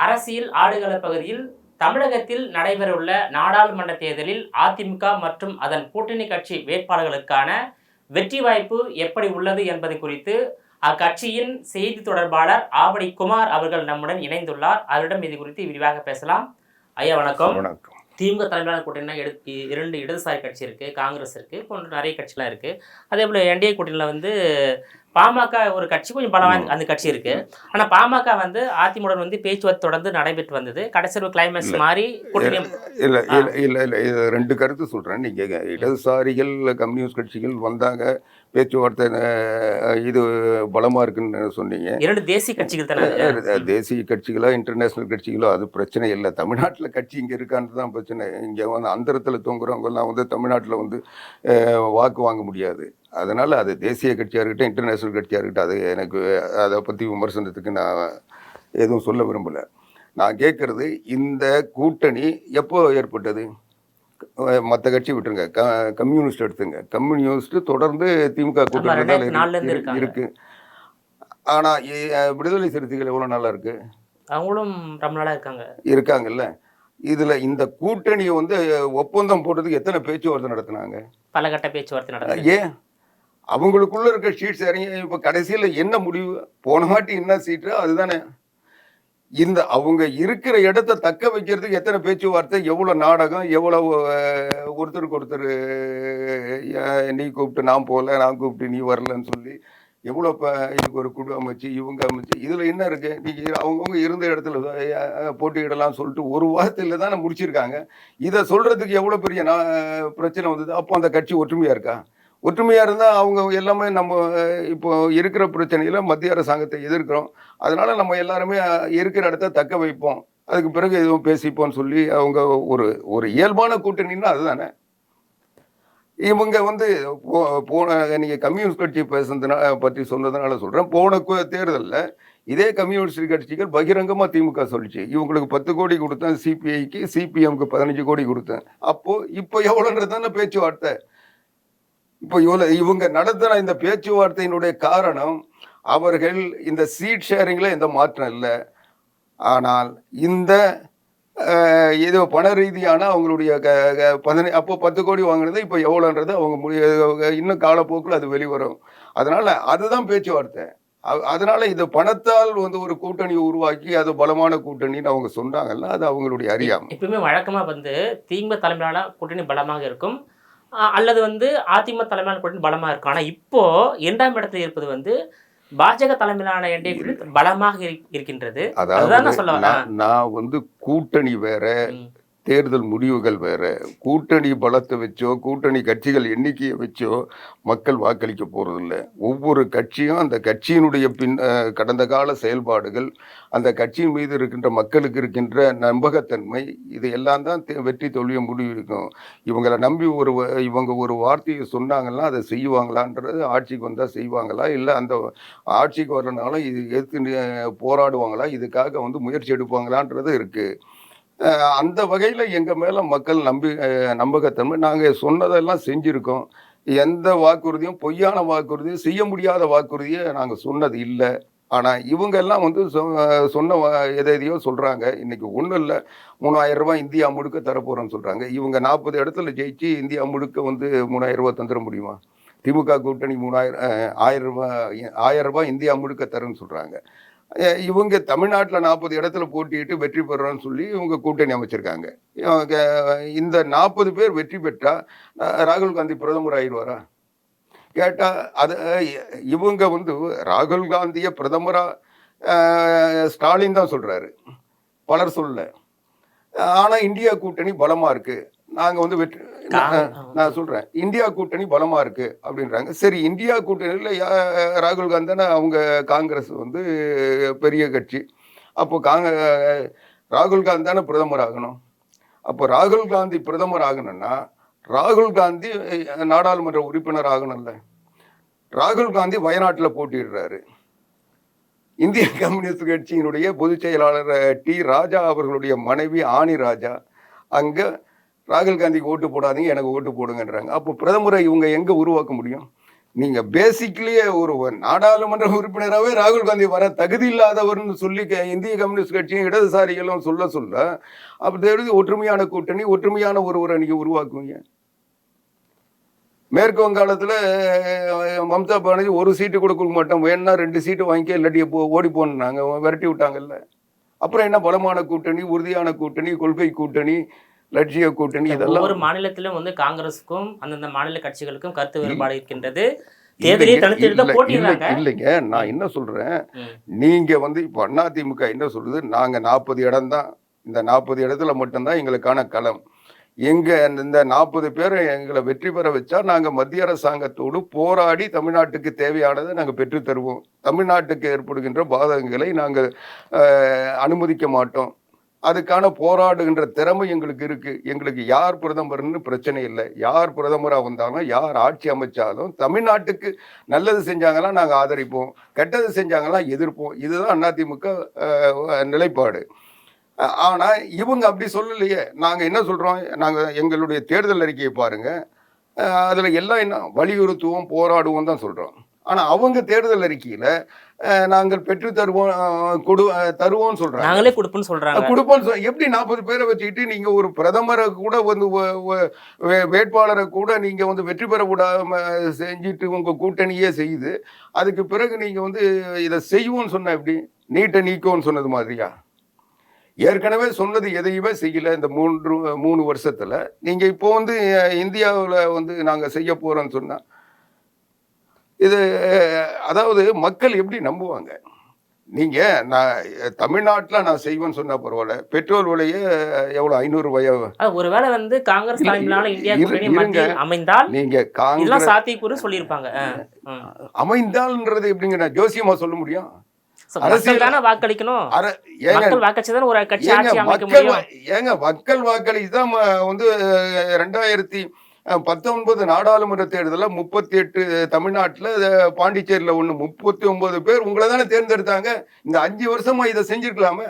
அரசியல் ஆடுகள பகுதியில் தமிழகத்தில் நடைபெறவுள்ள நாடாளுமன்ற தேர்தலில் அதிமுக மற்றும் அதன் கூட்டணி கட்சி வேட்பாளர்களுக்கான வெற்றி வாய்ப்பு எப்படி உள்ளது என்பது குறித்து அக்கட்சியின் செய்தி தொடர்பாளர் ஆவடி குமார் அவர்கள் நம்முடன் இணைந்துள்ளார். அவரிடம் இது குறித்து விரிவாக பேசலாம். ஐயா வணக்கம். வணக்கம். திமுக தலைமையிலான கூட்டணினா இரண்டு இடதுசாரி கட்சி இருக்கு, காங்கிரஸ் இருக்கு, போன்ற நிறைய கட்சிலாம் இருக்கு. அதே போல என்டிஏ கூட்டணியில் பாமக ஒரு கட்சி கொஞ்சம் பலம் அந்த கட்சி இருக்கு. ஆனா பாமக அதிமுக பேச்சுவார்த்தை தொடர்ந்து நடைபெற்று வந்தது. கடைசி ஒரு கிளைமேக்ஸ் மாதிரி இல்ல இது ரெண்டு கருத்து சொல்றேன். நீங்க இடதுசாரிகள் கம்யூனிஸ்ட் கட்சிகள் வந்தாங்க, பேச்சுவார்த்தை இது பலமா இருக்குன்னு சொன்னீங்க. இரண்டு தேசிய கட்சிகள் தானே. தேசிய கட்சிகளோ இன்டர்நேஷனல் கட்சிகளோ அது பிரச்சனை இல்லை. தமிழ்நாட்டில் கட்சி இங்கே இருக்கான்னு தான் பிரச்சனை. இங்கே அந்தரத்தில் தூங்குறவங்கெல்லாம் தமிழ்நாட்டில் வாக்கு வாங்க முடியாது. அதனால் அது தேசிய கட்சியாக இருக்கட்டும் இன்டர்நேஷ்னல் கட்சியாக இருக்கட்டும், அது எனக்கு அதை பற்றி விமர்சனத்துக்கு நான் எதுவும் சொல்ல விரும்பலை. நான் கேட்குறது, இந்த கூட்டணி எப்போ ஏற்பட்டது? மற்ற கட்சி விட்டுருங்க, கம்யூனிஸ்ட் எடுத்துங்க. கம்யூனிஸ்ட் தொடர்ந்து திமுக கூட்டணி தான் இருக்கு. ஆனால் விடுதலை சிறுத்தைகள் எவ்வளோ நாளாக இருக்கு? அவங்களும் ரொம்ப நாளாக இருக்காங்கல்ல. இதுல இந்த கூட்டணியை ஒப்பந்தம் போட்டதுக்கு எத்தனை பேச்சுவார்த்தை நடத்தினாங்க? பல கட்ட பேச்சுவார்த்தை நடத்தினாங்க. ஏன் அவங்களுக்குள்ள இருக்க சீட்ஸ் இறங்கி இப்ப கடைசியில் என்ன முடிவு? போன மாட்டி என்ன சீட்டு அதுதானே. இந்த அவங்க இருக்கிற இடத்த தக்க வைக்கிறதுக்கு எத்தனை பேச்சுவார்த்தை, எவ்வளவு நாடகம், எவ்வளவு ஒருத்தருக்கு ஒருத்தர் நீ கூப்பிட்டு நான் போகல, நான் கூப்பிட்டு நீ வரலன்னு சொல்லி எவ்வளோ இதுக்கு ஒரு குழு அமைச்சு இவங்க அமைச்சு. இதில் என்ன இருக்கு? நீங்கள் அவங்கவுங்க இருந்த இடத்துல போட்டியிடலாம் சொல்லிட்டு ஒரு வாரத்தில் தானே முடிச்சிருக்காங்க. இதை சொல்கிறதுக்கு எவ்வளோ பெரிய பிரச்சனை வந்தது? அப்போ அந்த கட்சி ஒற்றுமையாக இருக்கா? ஒற்றுமையாக இருந்தால் அவங்க எல்லாமே நம்ம இப்போ இருக்கிற பிரச்சனையில் மத்திய அரசாங்கத்தை எதிர்க்கிறோம், அதனால் நம்ம எல்லாருமே இருக்கிற இடத்த தக்க வைப்போம், அதுக்கு பிறகு எதுவும் பேசிப்போம்னு சொல்லி அவங்க ஒரு இயல்பான கூட்டணின்னா அதுதானே. இவங்க போன நீங்கள் கம்யூனிஸ்ட் கட்சி பேசுனதுனால பற்றி சொன்னதுனால சொல்கிறேன். போன தேர்தலில் இதே கம்யூனிஸ்ட் கட்சிகள் பகிரங்கமாக திமுக சொல்லிச்சு, இவங்களுக்கு 10 கோடி கொடுத்தேன் சிபிஐக்கு, சிபிஎம்க்கு 15 கோடி கொடுத்தேன். அப்போது இப்போ எவ்வளோன்றது தானே பேச்சுவார்த்தை. இப்போ இவங்க நடத்தின இந்த பேச்சுவார்த்தையினுடைய காரணம், அவர்கள் இந்த சீட் ஷேரிங்கில் எந்த மாற்றம் இல்லை, ஆனால் இந்த ஏதோ பண ரீதியான அவங்களுடைய அப்போ 10 கோடி வாங்கினது இப்போ எவ்வளோன்றது அவங்க இன்னும் காலப்போக்கில் அது வெளிவரும். அதனால அதுதான் பேச்சுவார்த்தை. அதனால இது பணத்தால் ஒரு கூட்டணி உருவாக்கி அது பலமான கூட்டணின்னு அவங்க சொன்னாங்கல்ல, அது அவங்களுடைய அறியாமை. எப்பவுமே வழக்கமாக திமுக தலைமையிலான கூட்டணி பலமாக இருக்கும், அல்லது அதிமுக தலைமையிலான கூட்டணி பலமாக இருக்கும். ஆனால் இப்போ 2ஆம் இடத்தில் இருப்பது பாஜக தலைமையிலான என்டிஏ கூட்டணி பலமாக இருக்கின்றது. அதாவது நான் கூட்டணி வேற, தேர்தல் முடிவுகள் வேற. கூட்டணி பலத்தை வச்சோ கூட்டணி கட்சிகள் எண்ணிக்கையை வச்சோ மக்கள் வாக்களிக்க போறதில்லை. ஒவ்வொரு கட்சியும் அந்த கட்சியினுடைய கடந்த கால செயல்பாடுகள், அந்த கட்சியின் மீது இருக்கின்ற மக்களுக்கு இருக்கின்ற நம்பகத்தன்மை, இது எல்லாம் தான் வெற்றி தோல்வியை முடிவு இருக்கும். இவங்களை நம்பி இவங்க ஒரு வார்த்தையை சொன்னாங்கன்னா அதை செய்வாங்களான்றது, ஆட்சிக்கு வந்தால் செய்வாங்களா, இல்லை அந்த ஆட்சிக்கு வரனால இது எதிர்த்து போராடுவாங்களா, இதுக்காக முயற்சி எடுப்பாங்களான்றது இருக்குது. அந்த வகையில் எங்கள் மேலே மக்கள் நம்பகத்தன்மை, நாங்கள் சொன்னதெல்லாம் செஞ்சுருக்கோம். எந்த வாக்குறுதியும், பொய்யான வாக்குறுதியும், செய்ய முடியாத வாக்குறுதியை நாங்கள் சொன்னது இல்லை. ஆனால் இவங்க எல்லாம் சொன்ன எதையோ சொல்கிறாங்க. இன்றைக்கி ஒன்றும் இல்லை, 3000 ரூபாய் இந்தியா முழுக்க தரப்போகிறோன்னு சொல்கிறாங்க. இவங்க 40 இடத்துல ஜெயிச்சு இந்தியா முழுக்க 3000 ரூபாய் தந்துட முடியுமா? திமுக கூட்டணி 1000 ரூபாய் இந்தியா முழுக்க தருன்னு சொல்கிறாங்க. இவங்க தமிழ்நாட்டில் 40 இடத்துல போட்டிட்டு வெற்றி பெறோன்னு சொல்லி இவங்க கூட்டணி அமைச்சிருக்காங்க. இந்த 40 பேர் வெற்றி பெற்றா ராகுல் காந்தி பிரதமர் ஆயிடுவாரா கேட்டால், அது இவங்க ராகுல் காந்தியை பிரதமராக ஸ்டாலின் தான் சொல்கிறாரு, பலர் சொல்ல. ஆனால் இந்தியா கூட்டணி பலமாக இருக்குது, நாங்கள் வெற்றி, நான் சொல்கிறேன் இந்தியா கூட்டணி பலமாக இருக்குது அப்படின்றாங்க. சரி, இந்தியா கூட்டணியில் ராகுல் காந்தி தானே, அவங்க காங்கிரஸ் பெரிய கட்சி. அப்போ ராகுல் காந்தி தானே பிரதமர் ஆகணும். அப்போ ராகுல் காந்தி பிரதமர் ஆகணும்னா ராகுல் காந்தி நாடாளுமன்ற உறுப்பினர் ஆகணும்ல. ராகுல் காந்தி வயநாட்டில் போட்டிடுறாரு. இந்திய கம்யூனிஸ்ட் கட்சியினுடைய பொதுச் செயலாளர் டி ராஜா அவர்களுடைய மனைவி ஆனி ராஜா அங்கே ராகுல் காந்திக்கு ஓட்டு போடாதீங்க, எனக்கு ஓட்டு போடுங்கன்றாங்க. அப்போ பிரதமரை இவங்க எங்கே உருவாக்க முடியும்? நீங்க பேசிக்லயே ஒரு நாடாளுமன்ற உறுப்பினராகவே ராகுல் காந்தி வர தகுதி இல்லாதவர்னு சொல்லி இந்திய கம்யூனிஸ்ட் கட்சியும் இடதுசாரிகளும் சொல்ல அப்படி ஒற்றுமையான கூட்டணி, ஒற்றுமையான ஒருவரை நீங்க உருவாக்குவீங்க. மேற்கு வங்காளத்துல மம்தா பானர்ஜி ஒரு சீட்டு கூட கொடுக்க மாட்டோம், வேணா 2 சீட்டு வாங்கிக்க, இல்லாட்டி ஓடி போனாங்க, விரட்டி விட்டாங்கல்ல. அப்புறம் என்ன பலமான கூட்டணி, உறுதியான கூட்டணி, கொள்கை கூட்டணி, லட்சிய கூட்டணி, இதெல்லாம் ஒவ்வொரு மாநிலத்திலும் வந்து காங்கிரஸுக்கும் அந்தந்த மாநில கட்சிகளுக்கும் கருத்து வேறுபாடு இருக்கின்றது. தேர்தலே தனித்து போட்டிடுறாங்க. இல்லைங்க, நான் என்ன சொல்றேன், நீங்க வந்து இப்ப அதிமுக என்ன சொல்லுது, நாங்க 40 இடம் தான், இந்த 40 இடத்துல மட்டும்தான் எங்களுக்கான களம். இந்த 40 பேரை எங்களை வெற்றி பெற வச்சா நாங்க மத்திய அரசாங்கத்தோடு போராடி தமிழ்நாட்டுக்கு தேவையானதை நாங்க பெற்று தருவோம். தமிழ்நாட்டுக்கு ஏற்படுகின்ற பாதகங்களை நாங்கள் அனுமதிக்க மாட்டோம். அதுக்கான போராடுகின்ற திறமை எங்களுக்கு இருக்கு. எங்களுக்கு யார் பிரதமர்னு பிரச்சனை இல்லை. யார் பிரதமராக வந்தாலும், யார் ஆட்சி அமைச்சாலும் தமிழ்நாட்டுக்கு நல்லது செஞ்சாங்கலாம் நாங்கள் ஆதரிப்போம், கெட்டது செஞ்சாங்கலாம் எதிர்ப்போம். இதுதான் அதிமுக நிலைப்பாடு. ஆனா இவங்க அப்படி சொல்லலையே. நாங்க என்ன சொல்றோம், நாங்க எங்களுடைய தேர்தல் அறிக்கையை பாருங்க, அதுல எல்லாம் என்ன வலியுறுத்துவோம், போராடுவோம் தான் சொல்றோம். ஆனா அவங்க தேர்தல் அறிக்கையில நாங்கள் பெற்று தருவோம் சொல்றாங்க. நாங்களே கொடுப்போம்னு சொல்றாங்க. கொடுப்போம் எப்படி 40 பேரை வச்சுக்கிட்டு நீங்க ஒரு பிரதமரை கூட வந்து வேட்பாளரை கூட நீங்க வந்து வெற்றி பெற விடாம செஞ்சுட்டு உங்க கூட்டணியே செய்யுது. அதுக்கு பிறகு நீங்க வந்து இதை செய்வோம்னு சொன்ன எப்படி, நீட்டை நீக்குவோம்னு சொன்னது மாதிரியா? ஏற்கனவே சொன்னது எதையுமே செய்யல இந்த 3 வருஷத்துல. நீங்க இப்போ வந்து இந்தியாவில் வந்து நாங்க செய்ய போறோம்னு சொன்னா இது அதாவது மக்கள் எப்படி நம்புவாங்க? நீங்க நான் தமிழ்நாட்டில் நான் செய்வேன்னு சொன்னா பரவாயில்ல, பெட்ரோல் விலையே எவ்வளவு 500 ரூபாயா? ஒருவேளை வந்து காங்கிரஸ் அமைந்தால் நீங்க காங்கிரஸ் சாத்தியக்கூறு சொல்லியிருப்பாங்க. அமைந்தால்ன்றது எப்படிங்க நான் ஜோசியமா சொல்ல முடியும்? அரசியல் வாக்களிக்கணும். மக்கள் வாக்களிச்சுதான் வந்து 2019 நாடாளுமன்ற தேர்தலில் 38 தமிழ்நாட்டில், பாண்டிச்சேரியில் 1, 39 பேர் உங்களை தானே தேர்ந்தெடுத்தாங்க. இந்த 5 வருஷமா இதை செஞ்சிருக்கலாமே.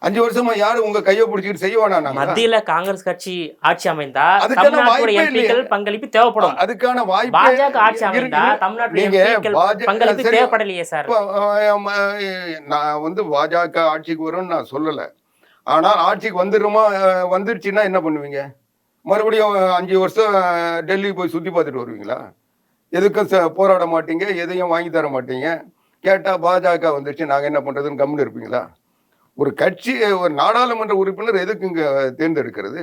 5 வருஷமா யாரு உங்க கையை பிடிச்சிட்டு செய்வானா? மத்தியில காங்கிரஸ் கட்சி ஆட்சி அமைந்தா பங்களிப்பு தேவைப்படும். அதுக்கான வாய்ப்பு பாஜக ஆட்சி அமைந்தா தமிழ்நாட்டுல பங்களிப்பு தேவைப்படலையே சார். நான் வந்து பாஜக ஆட்சிக்கு வரும்னு நான் சொல்லல. ஆனா ஆட்சிக்கு வந்துருச்சுன்னா என்ன பண்ணுவீங்க? மறுபடியும் 5 வருஷம் டெல்லி போய் சுத்தி பார்த்துட்டு வருவீங்களா? எதுக்கும் போராட மாட்டீங்க, எதையும் வாங்கி தர மாட்டீங்க. கேட்டா பாஜக வந்துருச்சு நாங்க என்ன பண்றதுன்னு கம்முன்னு இருப்பீங்களா? ஒரு கட்சி, ஒரு நாடாளுமன்ற உறுப்பினர் எதுக்கு இங்க தேர்ந்தெடுக்கிறது?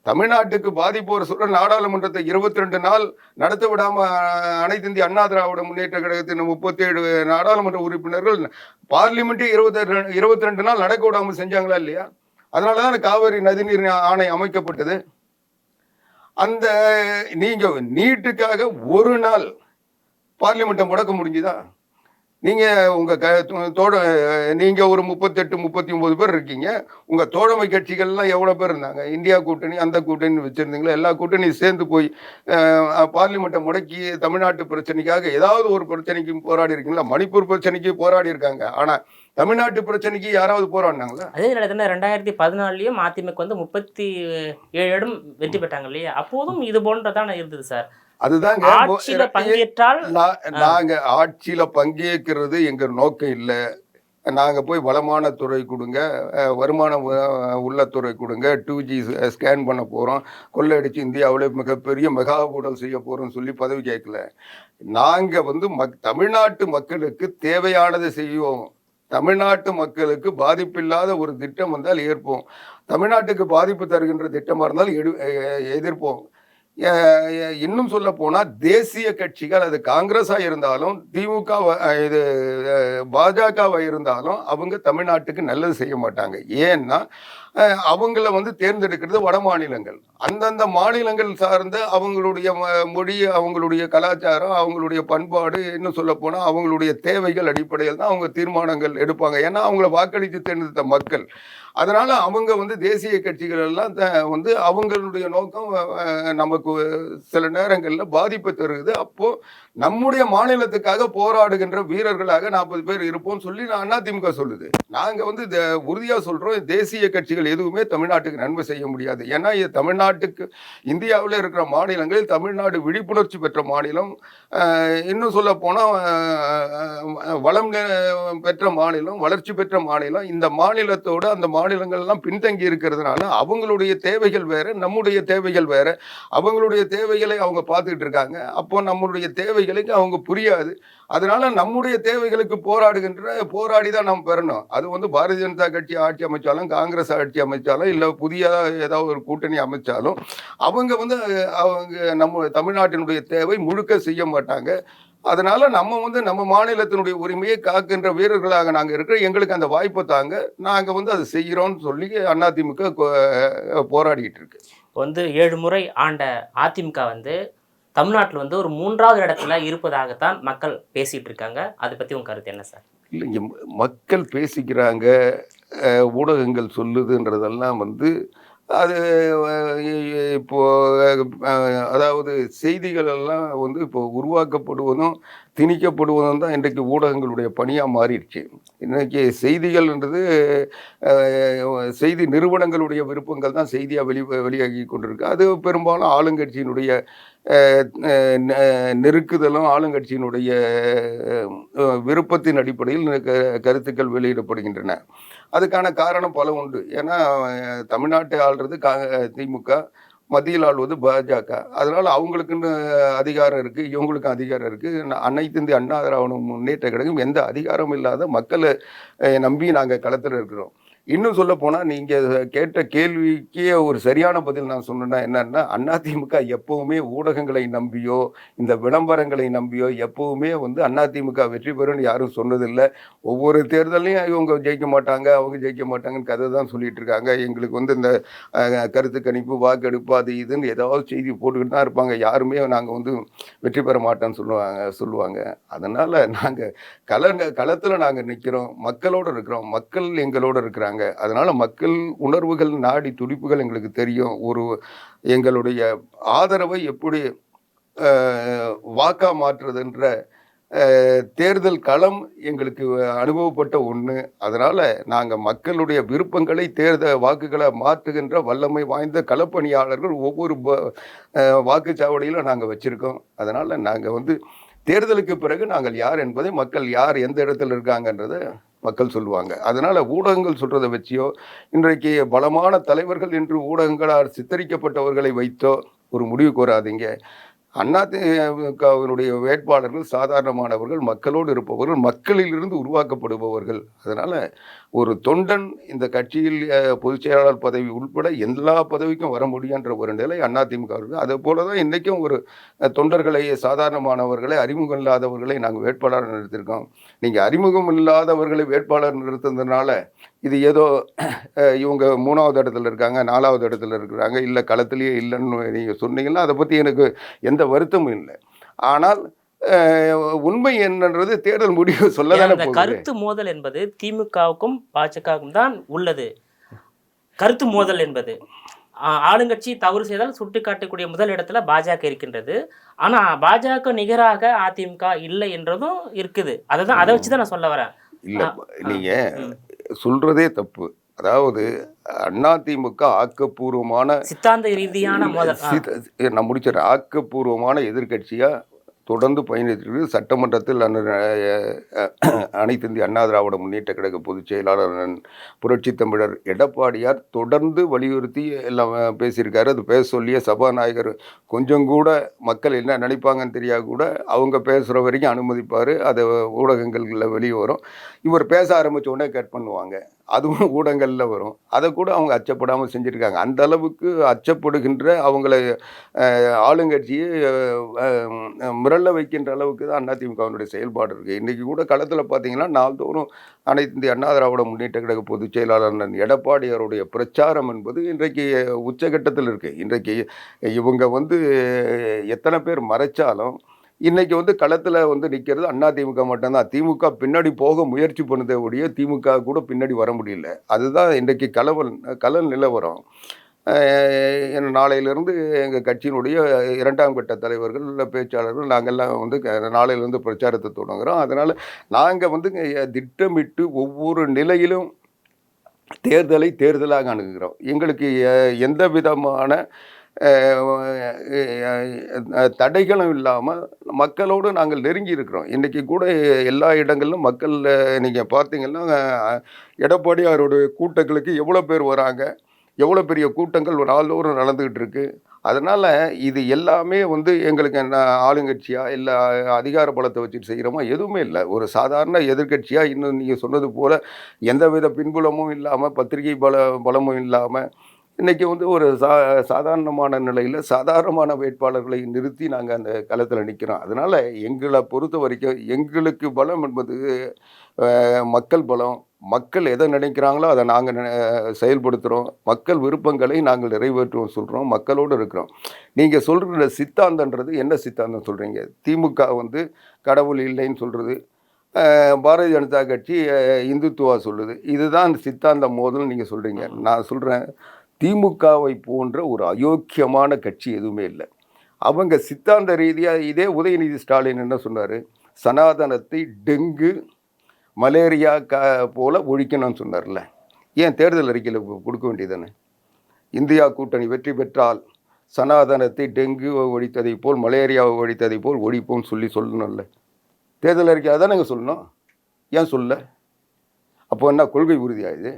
தமிழ்நாட்டுக்கு பாதிப்பு ஒரு சொல்ற நாடாளுமன்றத்தை 22 நாள் நடத்த விடாம அனைத்து இந்திய அண்ணா திராவிட முன்னேற்ற கழகத்தின் 37 நாடாளுமன்ற உறுப்பினர்கள் பார்லிமெண்ட்டே 22 நாள் நடக்க விடாம செஞ்சாங்களா இல்லையா? அதனாலதான் காவிரி நதிநீர் ஆணை அமைக்கப்பட்டது. அந்த நீங்க நீட்டுக்காக ஒரு நாள் பார்லிமெண்ட்டை முடக்க முடிஞ்சுதா? நீங்க உங்க நீங்க ஒரு 38 39 பேர் இருக்கீங்க. உங்க தோழமை கட்சிகள்லாம் எவ்வளவு பேர் இருந்தாங்க? இந்தியா கூட்டணி, அந்த கூட்டணி வச்சிருந்தீங்களா? எல்லா கூட்டணியும் சேர்ந்து போய் பார்லிமெண்ட்டை முடக்கி தமிழ்நாட்டு பிரச்சனைக்காக ஏதாவது ஒரு பிரச்சனைக்கு போராடி இருக்கீங்களா? மணிப்பூர் பிரச்சனைக்கு போராடி இருக்காங்க. ஆனா தமிழ்நாட்டு பிரச்சனைக்கு யாராவது போராடினாங்களா? அதே நேரத்தில் 2014 அதிமுக வந்து 37 இடம் வெற்றி பெற்றாங்க இல்லையா? அப்போதும் இது போன்றதான இருந்தது சார். அதுதாங்க பங்கேற்றால் நாங்க ஆட்சியில பங்கேற்கிறது எங்க நோக்கம் இல்லை. நாங்க போய் வளமான துறை கொடுங்க, வருமானம் உள்ள துறை கொடுங்க, 2G ஸ்கேன் பண்ண போறோம், கொள்ளையடிச்சு இந்தியாவிலே மிகப்பெரிய மெகா ஊழல் செய்ய போறோம்னு சொல்லி பதவி கேட்கல. நாங்க வந்து தமிழ்நாட்டு மக்களுக்கு தேவையானதை செய்வோம். தமிழ்நாட்டு மக்களுக்கு பாதிப்பில்லாத ஒரு திட்டம் வந்தால் ஏற்போம். தமிழ்நாட்டுக்கு பாதிப்பு தருகின்ற திட்டமா இருந்தால் எதிர்ப்போம். இன்னும் சொல்ல போனா தேசிய கட்சிகள், அது காங்கிரஸா இருந்தாலும் திமுக இது பாஜகவா இருந்தாலும் அவங்க தமிழ்நாட்டுக்கு நல்லது செய்ய மாட்டாங்க. ஏன்னா அவங்கள வந்து தேர்ந்தெடுக்கிறது வட மாநிலங்கள். அந்தந்த மாநிலங்கள் சார்ந்த அவங்களுடைய மொழி, அவங்களுடைய கலாச்சாரம், அவங்களுடைய பண்பாடு, இன்னும் சொல்ல போனா அவங்களுடைய தேவைகள் அடிப்படையில் தான் அவங்க தீர்மானங்கள் எடுப்பாங்க. ஏன்னா அவங்கள வாக்களித்து தேர்ந்தெடுத்த மக்கள். அதனால அவங்க வந்து தேசிய கட்சிகள் எல்லாம் வந்து அவங்களுடைய நோக்கம் நமக்கு சில நேரங்களில் பாதிப்பை தருகுது. அப்போ நம்முடைய மாநிலத்துக்காக போராடுகின்ற வீரர்களாக 40 பேர் இருப்போம் சொல்லி அதிமுக சொல்லுது. நாங்க வந்து உறுதியா சொல்றோம், தேசிய கட்சிகள் திட்டங்கள் எதுவுமே தமிழ்நாட்டுக்கு நன்மை செய்ய முடியாது. ஏன்னா இது தமிழ்நாட்டுக்கு இந்தியாவில் இருக்கிற மாநிலங்களில் தமிழ்நாடு விழிப்புணர்ச்சி பெற்ற மாநிலம். இன்னும் சொல்ல போனால் வளம் பெற்ற மாநிலம், வளர்ச்சி பெற்ற மாநிலம். இந்த மாநிலத்தோடு அந்த மாநிலங்கள்லாம் பின்தங்கி இருக்கிறதுனால அவங்களுடைய தேவைகள் வேற, நம்முடைய தேவைகள் வேற. அவங்களுடைய தேவைகளை அவங்க பார்த்துக்கிட்டு இருக்காங்க. அப்போ நம்மளுடைய தேவைகளுக்கு அவங்க புரியாது. அதனால நம்முடைய தேவைகளுக்கு போராடி தான் நாம் பெறணும். அது வந்து பாரதிய ஜனதா கட்சி ஆட்சி அமைச்சாலும், காங்கிரஸ் ஆட்சி அமைச்சாலும், இல்லை புதிய ஏதாவது ஒரு கூட்டணி அமைச்சாலும் அவங்க வந்து நம்ம தமிழ்நாட்டினுடைய தேவை முழுக்க செய்ய மாட்டாங்க. அதனால நம்ம வந்து நம்ம மாநிலத்தினுடைய உரிமையை காக்கின்ற வீரர்களாக நாங்கள் இருக்கிறோம். எங்களுக்கு அந்த வாய்ப்பை தாங்க, நாங்கள் வந்து அதை செய்கிறோம்னு சொல்லி அதிமுக போராடிட்டு இருக்கு. வந்து 7 முறை ஆண்ட அதிமுக வந்து தமிழ்நாட்டில் வந்து ஒரு 3வது இடத்துல இருப்பதாகத்தான் மக்கள் பேசிட்டு இருக்காங்க. அதை பற்றி உங்க கருத்து என்ன சார்? இல்லைங்க, மக்கள் பேசிக்கிறாங்க, ஊடகங்கள் சொல்லுதுன்றதெல்லாம் வந்து அது இப்போ அதாவது செய்திகள் எல்லாம் வந்து இப்போ உருவாக்கப்படுவதும் திணிக்கப்படுவதும் தான் இன்றைக்கு ஊடகங்களுடைய பணியாக மாறிடுச்சு. இன்றைக்கி செய்திகள்ன்றது செய்தி நிறுவனங்களுடைய விருப்பங்கள் தான் செய்தியாக வெளியாகி கொண்டிருக்கு. அது பெரும்பாலும் ஆளுங்கட்சியினுடைய நெருக்குதலும் ஆளுங்கட்சியினுடைய விருப்பத்தின் அடிப்படையில் கருத்துக்கள் வெளியிடப்படுகின்றன. அதுக்கான காரணம் பல உண்டு. ஏன்னா தமிழ்நாட்டை ஆள்றது திமுக, மத்தியில் ஆள்வது பாஜக. அதனால் அவங்களுக்குன்னு அதிகாரம் இருக்குது, இவங்களுக்கும் அதிகாரம் இருக்குது. அனைத்து இந்திய அண்ணா திராவிட முன்னேற்ற கழகம் எந்த அதிகாரமும் இல்லாத மக்களை நம்பி நாங்கள் களத்தில் இருக்கிறோம். இன்னும் சொல்ல போனால் நீங்கள் கேட்ட கேள்விக்கே ஒரு சரியான பதில் நான் சொன்னேன்னா என்னன்னா, அதிமுக எப்பவுமே ஊடகங்களை நம்பியோ இந்த விளம்பரங்களை நம்பியோ எப்பவுமே வந்து அதிமுக வெற்றி பெறும்னு யாரும் சொன்னதில்லை. ஒவ்வொரு தேர்தலையும் இவங்க ஜெயிக்க மாட்டாங்க, அவங்க ஜெயிக்க மாட்டாங்கன்னு கதை தான் சொல்லிட்டு இருக்காங்க. எங்களுக்கு வந்து இந்த கருத்து கணிப்பு, வாக்கெடுப்பு, அது இதுன்னு ஏதாவது செய்தி போட்டுக்கிட்டு தான் இருப்பாங்க. யாருமே நாங்கள் வந்து வெற்றி பெற மாட்டோம்னு சொல்லுவாங்க. அதனால் நாங்கள் களத்தில் நாங்கள் நிற்கிறோம், மக்களோடு இருக்கிறோம், மக்கள் எங்களோடு இருக்கிறாங்க. அதனால மக்கள் உணர்வுகள், நாடி துடிப்புகள் எங்களுக்கு தெரியும். எங்களுடைய ஆதரவை எப்படி வாக்கா மாற்றுறதுன்ற தேர்தல் களம் எங்களுக்கு அனுபவப்பட்ட ஒன்று. அதனால நாங்கள் மக்களுடைய விருப்பங்களை வாக்குகளை மாற்றுகின்ற வல்லமை வாய்ந்த களப்பணியாளர்கள் ஒவ்வொரு வாக்குச்சாவடியிலும் நாங்கள் வச்சிருக்கோம். அதனால நாங்கள் வந்து தேர்தலுக்கு பிறகு நாங்கள் யார் என்பதை, மக்கள் யார் எந்த இடத்துல இருக்காங்கன்றதை மக்கள் சொல்லுவாங்க. அதனால ஊடகங்கள் சொல்றதை வச்சியோ, இன்றைக்கு பலமான தலைவர்கள் என்று ஊடகங்களால் சித்தரிக்கப்பட்டவர்களை வைத்தோ ஒரு முடிவு கோராதீங்க. அதிமுகவினுடைய வேட்பாளர்கள் சாதாரணமானவர்கள், மக்களோடு இருப்பவர்கள், மக்களிலிருந்து உருவாக்கப்படுபவர்கள். அதனால ஒரு தொண்டன் இந்த கட்சியில் பொதுச் செயலாளர் பதவி உட்பட எல்லா பதவிக்கும் வர முடியுன்ற ஒரு நிலை அதிமுக இருக்குது. அதே போல தான் இன்றைக்கும் ஒரு தொண்டர்களை, சாதாரணமானவர்களை, அறிமுகம் இல்லாதவர்களை நாங்கள் வேட்பாளர் நிறுத்தியிருக்கோம். நீங்கள் அறிமுகம் இல்லாதவர்களை வேட்பாளர் நிறுத்துறதுனால இது ஏதோ இவங்க 3வது இடத்துல இருக்காங்க, 4வது இடத்துல இருக்கிறாங்க, இல்லை களத்திலேயே இல்லைன்னு நீங்கள் சொன்னீங்கன்னா அதை பற்றி எனக்கு எந்த வருத்தமும் இல்லை. ஆனால் உண்மை என்னன்றது தேர்தல் முடிவு சொல்லதானே போகுது. கருத்து மோதல் என்பது திமுகவுக்கும் பாஜகவுக்கும் தான் உள்ளது. கருத்து மோதல் என்பது ஆளுங்கட்சி தவறு செய்தால் சுட்டிக்காட்டக்கூடிய முதல் இடத்துல பாஜக இருக்கின்றது. ஆனா பாஜக நிகராக அதிமுக இல்லை என்றதும் இருக்குது. அதை வச்சுதான் நான் சொல்ல வரேன். இல்லை, நீங்க சொல்றதே தப்பு. அதாவது அதிமுக ஆக்கப்பூர்வமான சித்தாந்த ரீதியான மோதல், நான் முடிச்சிடறேன், ஆக்கப்பூர்வமான எதிர்கட்சியா தொடர்ந்து பயணித்திருக்கு. சட்டமன்றத்தில் அனைத்து இந்திய அண்ணா திராவிட முன்னேற்ற கழக பொதுச் செயலாளர் புரட்சி தமிழர் எடப்பாடியார் தொடர்ந்து வலியுறுத்தி எல்லாம் பேசியிருக்காரு. அது பேச சொல்லிய சபாநாயகர் கொஞ்சம் கூட மக்கள் என்ன நினைப்பாங்கன்னு தெரியாது கூட அவங்க பேசுகிற வரைக்கும் அனுமதிப்பார். அது ஊடகங்களில் வெளியே வரும். இவர் பேச ஆரம்பித்த உடனே கட் பண்ணுவாங்க. அதுவும் ஊடகங்களில் வரும். அதை கூட அவங்க அச்சப்படாமல் செஞ்சுருக்காங்க. அந்த அளவுக்கு அச்சப்படுகின்ற அவங்கள ஆளுங்கட்சியை மிரள வைக்கின்ற அளவுக்கு தான் அதிமுகவினுடைய செயல்பாடு இருக்குது. இன்றைக்கி கூட களத்தில் பார்த்தீங்கன்னா நாள்தோறும் அனைத்து இந்திய அண்ணா திராவிட முன்னேற்ற கழக பொதுச் செயலாளர் எடப்பாடியாருடைய பிரச்சாரம் என்பது இன்றைக்கு உச்சகட்டத்தில் இருக்குது. இன்றைக்கு இவங்க வந்து எத்தனை பேர் மறைச்சாலும் இன்றைக்கி வந்து களத்தில் வந்து நிற்கிறது அதிமுக மட்டும்தான். திமுக பின்னாடி போக முயற்சி பண்ணுதே ஒழிய திமுக கூட பின்னாடி வர முடியல. அதுதான் இன்றைக்கு கள நிலவரம். நாளையிலிருந்து எங்கள் கட்சியினுடைய 2ஆம் கட்ட தலைவர்கள், பேச்சாளர்கள் நாங்கள்லாம் வந்து நாளையிலேருந்து பிரச்சாரத்தை தொடங்குகிறோம். அதனால் நாங்கள் வந்து திட்டமிட்டு ஒவ்வொரு நிலையிலும் தேர்தலை தேர்தலாக அணுகுகிறோம். எங்களுக்கு எந்த விதமான தடைகளும் இல்லாமல் மக்களோடு நாங்கள் நெருங்கி இருக்கிறோம். இன்றைக்கி கூட எல்லா இடங்களிலும் மக்கள் நீங்கள் பார்த்தீங்கன்னா எடப்பாடியாருடைய கூட்டங்களுக்கு எவ்வளோ பேர் வராங்க, எவ்வளோ பெரிய கூட்டங்கள் ஒரு நாள்தோறும் நடந்துக்கிட்டு இருக்கு. அதனால் இது எல்லாமே வந்து எங்களுக்கு என்ன ஆளுங்கட்சியாக இல்லை அதிகார பலத்தை வச்சுட்டு செய்கிறோமா எதுவுமே இல்லை. ஒரு சாதாரண எதிர்கட்சியாக இன்னும் நீங்கள் சொன்னது போல் எந்தவித பின்புலமும் இல்லாமல் பத்திரிகை பலமும் இல்லாமல் இன்றைக்கி வந்து ஒரு சாதாரணமான நிலையில் சாதாரணமான வேட்பாளர்களை நிறுத்தி நாங்கள் அந்த களத்தில் நிற்கிறோம். அதனால் எங்களை பொறுத்த வரைக்கும் எங்களுக்கு பலம் என்பது மக்கள் பலம். மக்கள் எதை நினைக்கிறாங்களோ அதை நாங்கள் செயல்படுத்துகிறோம். மக்கள் விருப்பங்களை நாங்கள் நிறைவேற்றுவோம் சொல்கிறோம். மக்களோடு இருக்கிறோம். நீங்கள் சொல்கிற சித்தாந்தன்றது என்ன சித்தாந்தம் சொல்கிறீங்க? திமுக வந்து கடவுள் இல்லைன்னு சொல்கிறது, பாரதிய ஜனதா கட்சி இந்துத்துவா சொல்லுது. இதுதான் சித்தாந்த மோதல் நீங்கள் சொல்கிறீங்க. நான் சொல்கிறேன், திமுகவை போன்ற ஒரு அயோக்கியமான கட்சி எதுவுமே இல்லை. அவங்க சித்தாந்த ரீதியாக இதே உதயநிதி ஸ்டாலின் என்ன சொன்னார்? சனாதனத்தை டெங்கு மலேரியா போல் ஒழிக்கணும்னு சொன்னார்ல. ஏன் தேர்தல் அறிக்கையில் கொடுக்க வேண்டியதானே? இந்தியா கூட்டணி வெற்றி பெற்றால் சனாதனத்தை டெங்கு ஒழித்ததை போல் மலேரியாவை ஒழித்ததை போல் ஒழிப்போம்னு சொல்லணும்ல. தேர்தல் அறிக்கை அதான் நாங்கள் சொல்லணும். ஏன் சொல்ல? அப்போ என்ன கொள்கை உறுதியாகுது?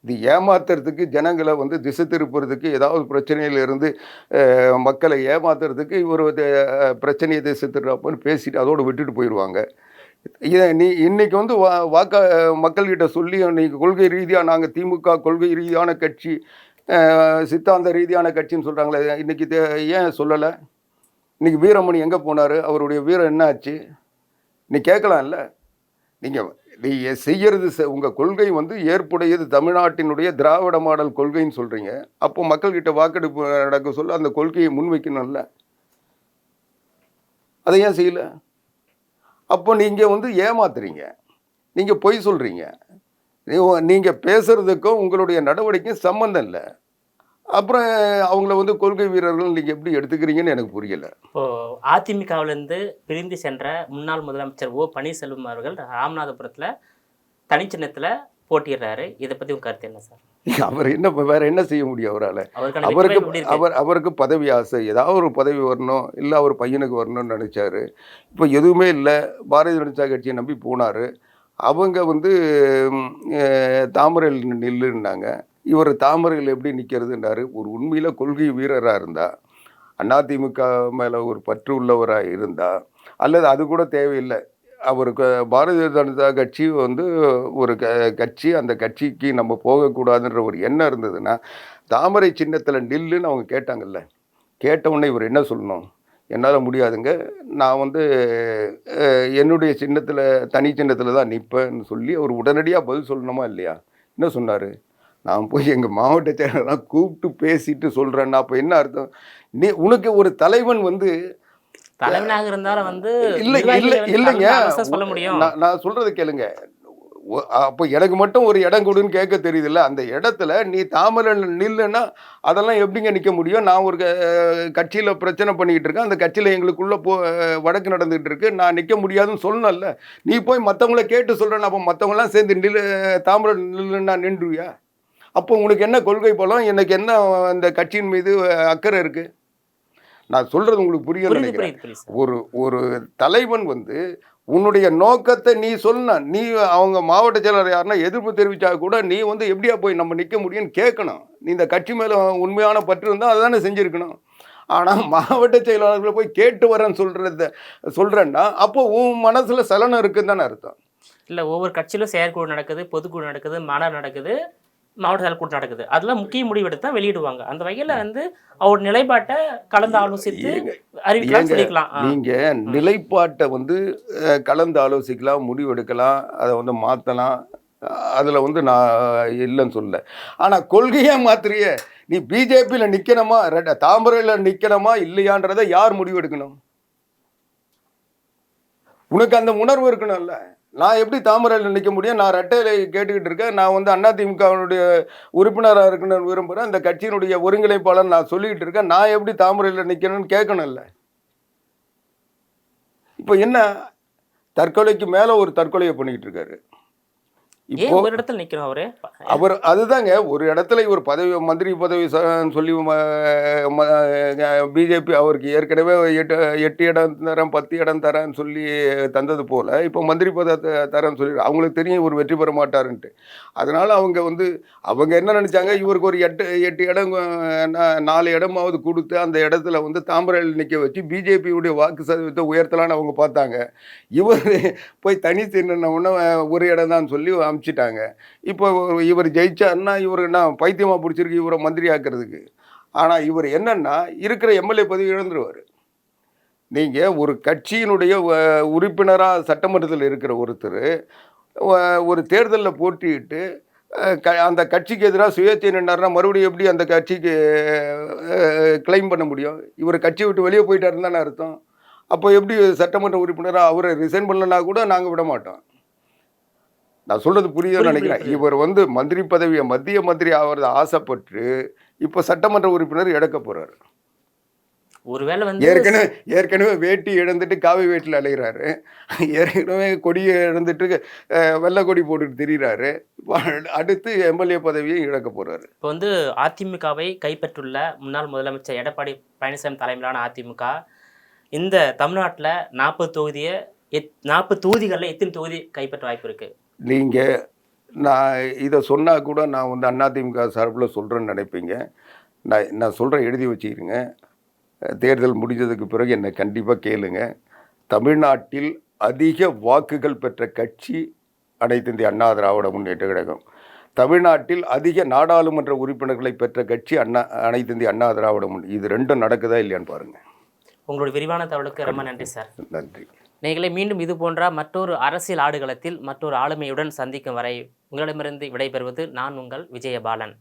இது ஏமாத்துறதுக்கு, ஜனங்களை வந்து திசை திருப்புறதுக்கு, ஏதாவது பிரச்சனையிலிருந்து மக்களை ஏமாத்துறதுக்கு ஒரு பிரச்சனையை திசை திருப்பான்னு பேசிட்டு அதோடு விட்டுட்டு போயிடுவாங்க. இதை இன்னைக்கு வந்து மக்கள்கிட்ட சொல்லி இன்னைக்கு கொள்கை ரீதியாக நாங்கள் திமுக கொள்கை ரீதியான கட்சி, சித்தாந்த ரீதியான கட்சின்னு சொல்கிறாங்களே, இன்றைக்கி ஏன் சொல்லலை? இன்றைக்கி வீரமணி எங்கே போனார்? அவருடைய வீரம் என்ன ஆச்சு? நீ கேட்கலாம்ல. நீங்கள் செய்கிறது உங்கள் கொள்கை வந்து ஏற்புடையது தமிழ்நாட்டினுடைய திராவிட மாடல் கொள்கைன்னு சொல்கிறீங்க. அப்போ மக்கள்கிட்ட வாக்கெடுப்பு நடக்க சொல்ல அந்த கொள்கையை முன்வைக்கணும்ல. அதை ஏன் செய்யலை? அப்போ நீங்கள் வந்து ஏமாத்துறீங்க, நீங்கள் பொய் சொல்கிறீங்க. நீங்கள் பேசுகிறதுக்கும் உங்களுடைய நடவடிக்கையும் சம்மந்தம் இல்லை. அப்புறம் அவங்கள வந்து கொள்கை வீரர்கள் நீங்கள் எப்படி எடுத்துக்கிறீங்கன்னு எனக்கு புரியலை. இப்போது அதிமுகவிலேருந்து பிரிந்து சென்ற முன்னாள் முதலமைச்சர் ஓ பன்னீர்செல்வம் அவர்கள் ராமநாதபுரத்தில் தனிச்சின்னத்தில் போட்டிடுறாரு. இதை பற்றி உங்கள் கருத்து என்ன சார்? அவர் என்ன வேற என்ன செய்ய முடியும் அவரால்? அவருக்கு பதவி ஆசை, ஏதாவது ஒரு பதவி வரணும், இல்லை அவர் பையனுக்கு வரணும்னு நினைச்சாரு. இப்போ எதுவுமே இல்லை, பாரதிய ஜனதா கட்சியை நம்பி போனார். அவங்க வந்து தாமரையில் நில்லுன்னாங்க. இவர் தாமரையில் எப்படி நிற்கிறதுன்றாரு. ஒரு உண்மையில் கொள்கை வீரராக இருந்தால், அதிமுக மேலே ஒரு பற்று உள்ளவராக இருந்தால், அல்லது அது கூட தேவையில்லை, அவருக்கு பாரதிய ஜனதா கட்சி வந்து ஒரு கட்சி, அந்த கட்சிக்கு நம்ம போகக்கூடாதுன்ற ஒரு எண்ணம் இருந்ததுன்னா தாமரை சின்னத்தில் நில்லுன்னு அவங்க கேட்டாங்கல்ல. கேட்டவுடனே இவர் என்ன சொல்லணும்? என்னால் முடியாதுங்க, நான் வந்து என்னுடைய சின்னத்தில் தனி சின்னத்தில் தான் நிற்பேன்னு சொல்லி அவர் உடனடியாக பதில் சொல்லணுமா இல்லையா? என்ன சொன்னார்? நான் போய் எங்கள் மாவட்ட செயலரெலாம் கூப்பிட்டு பேசிட்டு சொல்கிறேன்னா அப்போ என்ன அர்த்தம்? உனக்கு ஒரு தலைவன் வந்து தலைவனாக இருந்தாலும் வந்து இல்லைங்க, சொல்ல முடியும். நான் சொல்றது கேளுங்க. அப்போ எனக்கு மட்டும் ஒரு இடம் கொடுன்னு கேட்க தெரியுதுல்ல. அந்த இடத்துல நீ தாமரை நில்லுன்னா அதெல்லாம் எப்படிங்க நிற்க முடியும்? நான் ஒரு கட்சியில் பிரச்சனை பண்ணிக்கிட்டு இருக்கேன், அந்த கட்சியில் எங்களுக்குள்ள வழக்கு நடந்துகிட்டு இருக்கு, நான் நிற்க முடியாதுன்னு சொல்லணும்ல. நீ போய் மற்றவங்கள கேட்டு சொல்கிறேன்னு அப்போ மற்றவங்களாம் சேர்ந்து தாமரை நில்லுன்னா நின்றுவியா? அப்போ உனக்கு என்ன கொள்கை பலம், எனக்கு என்ன அந்த கட்சியின் மீது அக்கறை இருக்குது? நான் சொல்கிறது உங்களுக்கு புரியல நினைக்கிறேன். ஒரு தலைவன் வந்து உன்னுடைய நோக்கத்தை நீ சொல்லணும். நீ அவங்க மாவட்ட செயலர் யாருன்னா எதிர்ப்பு தெரிவித்தா கூட நீ வந்து எப்படியா போய் நம்ம நிற்க முடியும்னு கேட்கணும். நீ இந்த கட்சி மேலே உண்மையான பற்று இருந்தால் அதை தானே செஞ்சுருக்கணும். ஆனால் மாவட்ட செயலாளர்களை போய் கேட்டு வரேன்னு சொல்கிறேன்னா அப்போ உன் மனசில் சலனம் இருக்குன்னு தானே அர்த்தம். இல்லை, ஒவ்வொரு கட்சியிலும் செயற்குழு நடக்குது, பொதுக்குழு நடக்குது, மாநாடு நடக்குது, மாவட்ட செயல் கூட்டம் நடக்குது. அதெல்லாம் முக்கிய முடிவெடுத்து தான் வெளியிடுவாங்க. அந்த வகையில் வந்து அவர் நிலைப்பாட்டை கலந்து ஆலோசித்து அறிவிக்கலாம், சொல்லிக்கலாம். நீங்கள் நிலைப்பாட்டை வந்து கலந்து ஆலோசிக்கலாம், முடிவெடுக்கலாம், அதை வந்து மாற்றலாம். அதில் வந்து நான் இல்லைன்னு சொல்ல. ஆனால் கொள்கையே மாத்திரிய நீ பிஜேபியில் நிற்கணுமா, தாமரையில் நிற்கணுமா இல்லையான்றதை யார் முடிவெடுக்கணும்? உனக்கு அந்த உணர்வு இருக்கணும்ல. நான் எப்படி தாமரையில் நிற்க முடியும்? நான் ரெட்டையில கேட்டுக்கிட்டு இருக்கேன். நான் வந்து அதிமுகவினுடைய உறுப்பினராக இருக்கணும்னு விரும்புகிறேன். இந்த கட்சியினுடைய ஒருங்கிணைப்பாளர் நான் சொல்லிக்கிட்டு இருக்கேன். நான் எப்படி தாமரையில் நிற்கணும்னு கேட்கணும்ல. இப்போ என்ன, தற்கொலைக்கு மேலே ஒரு தற்கொலையை பண்ணிக்கிட்டு இருக்காரு. ஏன் ஒரு இடத்துல நிக்கணும் அவரு? அவர் அதுதாங்க ஒரு இடத்துல இவர் பதவி மந்திரி பதவி சொல்லி பிஜேபி அவருக்கு ஏற்கனவே 8 இடம் தரேன் 10 இடம் தரேன்னு சொல்லி தந்தது போல இப்போ மந்திரி பதவி தரேன்னு சொல்லி அவங்களுக்கு தெரியும் இவர் வெற்றி பெற மாட்டாருன்ட்டு. அதனால அவங்க என்ன நினைச்சாங்க, இவருக்கு ஒரு 8 இடம் 4 இடமாவது கொடுத்து அந்த இடத்துல தாம்பரையில் நிற்க வச்சு பிஜேபியுடைய வாக்கு சதவீதத்தை உயர்த்தலான்னு அவங்க பார்த்தாங்க. இவர் போய் தனி நின்ன உடனே ஒரு இடம் தான் சொல்லி அனுப்பிச்சிட்டாங்க. இப்போ இவர் ஜெயிச்சாருன்னா இவர் என்ன பைத்தியமாக பிடிச்சிருக்கு இவரை மந்திரி ஆக்கிறதுக்கு. ஆனால் இவர் என்னன்னா இருக்கிற எம்எல்ஏ பதவி இழந்துருவார். நீங்கள் ஒரு கட்சியினுடைய உறுப்பினராக சட்டமன்றத்தில் இருக்கிற ஒருத்தர் ஒரு தேர்தலில் போட்டியிட்டு அந்த கட்சிக்கு எதிராக சுயேட்சை நின்றாருன்னா மறுபடியும் எப்படி அந்த கட்சிக்கு கிளைம் பண்ண முடியும்? இவர் கட்சி விட்டு வெளியே போயிட்டாருன்னு தானே அர்த்தம். அப்போ எப்படி சட்டமன்ற உறுப்பினராக அவரை ரிசைன் பண்ணலனா கூட நாங்கள் விட மாட்டோம். நான் சொல்றது புரியுதுன்னு நினைக்கிறேன். இவர் மந்திரி பதவியை மத்திய மந்திரி ஆகிறது ஆசைப்பட்டு இப்போ சட்டமன்ற உறுப்பினர் இழக்க போறாரு. ஒருவேளை ஏற்கனவே வேட்டி இழந்துட்டு காவி வேட்டில் அலைகிறாரு. ஏற்கனவே கொடியை இழந்துட்டு வெள்ளை கொடி போட்டுட்டு திரிகிறாரு. அடுத்து எம்எல்ஏ பதவியை இழக்க போறாரு. இப்போ அதிமுகவை கைப்பற்றுள்ள முன்னாள் முதலமைச்சர் எடப்பாடி பழனிசாமி தலைமையிலான அதிமுக இந்த தமிழ்நாட்டில் 40 தொகுதிகளில் எத்தனை தொகுதி கைப்பற்ற வாய்ப்பு இருக்கு? நீங்கள் நான் இதை சொன்னால் கூட நான் அதிமுக சார்பில் சொல்கிறேன்னு நினைப்பீங்க. நான் சொல்கிறேன், எழுதி வச்சுக்கிறேங்க. தேர்தல் முடிஞ்சதுக்கு பிறகு என்னை கண்டிப்பாக கேளுங்க. தமிழ்நாட்டில் அதிக வாக்குகள் பெற்ற கட்சி அனைத்து இந்திய அண்ணா திராவிட முன்னேற்ற கழகம். தமிழ்நாட்டில் அதிக நாடாளுமன்ற உறுப்பினர்களை பெற்ற கட்சி அனைத்து இந்திய அண்ணா திராவிட இது ரெண்டும் நடக்குதா இல்லையான்னு பாருங்கள். உங்களுடைய விரிவான தகவலுக்கு ரொம்ப நன்றி சார். நன்றி. நீங்களே மீண்டும் இது போன்ற மற்றொரு அரசியல் ஆடுகளத்தில் மற்றொரு ஆளுமையுடன் சந்திக்கும் வரை உங்களிடமிருந்து விடைபெறுவது நான் உங்கள் விஜயபாலன்.